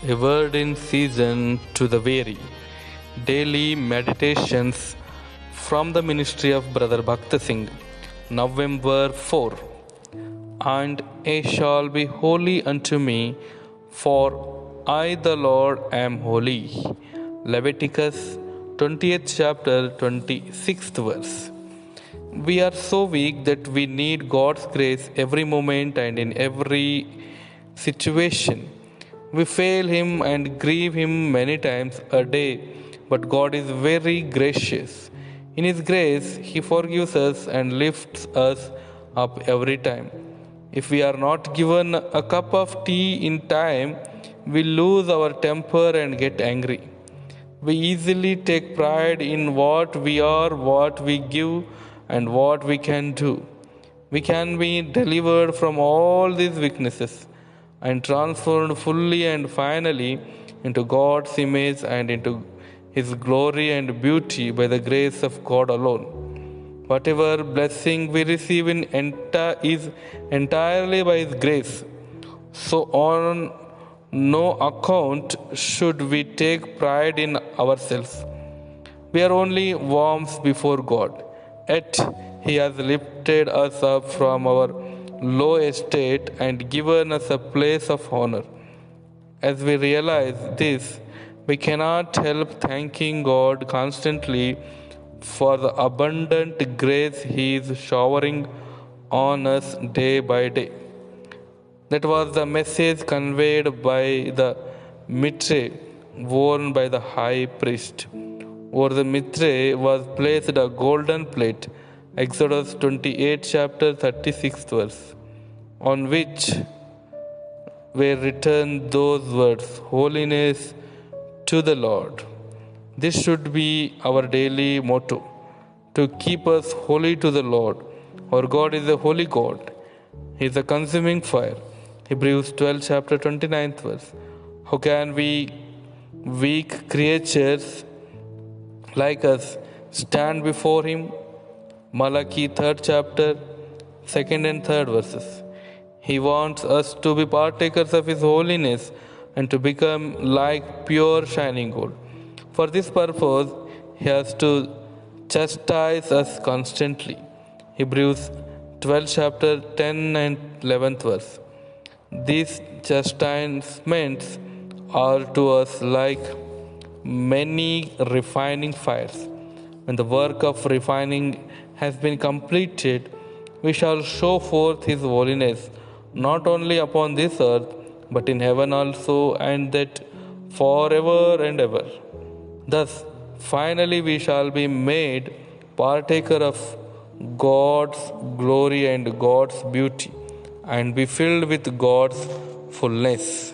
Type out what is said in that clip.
A word in season to the weary. Daily meditations from the ministry of Brother Bakht Singh, November 4. And it shall be holy unto me, for I the Lord am holy. Leviticus 20th chapter 26th verse. We are so weak that we need God's grace every moment and in every situation. We fail Him and grieve Him many times a day, but God is very gracious. In His grace, He forgives us and lifts us up every time. If we are not given a cup of tea in time, we lose our temper and get angry. We easily take pride in what we are, what we give, and what we can do. We can be delivered from all these weaknesses and transformed fully and finally into God's image and into His glory and beauty by the grace of God alone. Whatever blessing we receive is entirely by His grace. So on no account should we take pride in ourselves. We are only worms before God. Yet He has lifted us up from our low estate and given us a place of honor. As we realize this, we cannot help thanking God constantly for the abundant grace He is showering on us day by day. That was the message conveyed by the mitre worn by the high priest. Over the mitre was placed a golden plate, Exodus 28 chapter 36th verse, on which were written those words, holiness to the Lord. This should be our daily motto, to keep us holy to the Lord. Our God is a holy God. He is a consuming fire. Hebrews 12 chapter 29th verse. How can we weak creatures like us stand before Him? Malachi 3rd chapter 2nd and 3rd verses. He wants us to be partakers of His holiness and to become like pure shining gold. For this purpose, He has to chastise us constantly. Hebrews 12 chapter 10 and 11th verse. These chastisements are to us like many refining fires. When the work of refining has been completed, we shall show forth His holiness not only upon this earth but in heaven also, and that forever and ever. Thus, finally, we shall be made partaker of God's glory and God's beauty, and be filled with God's fullness.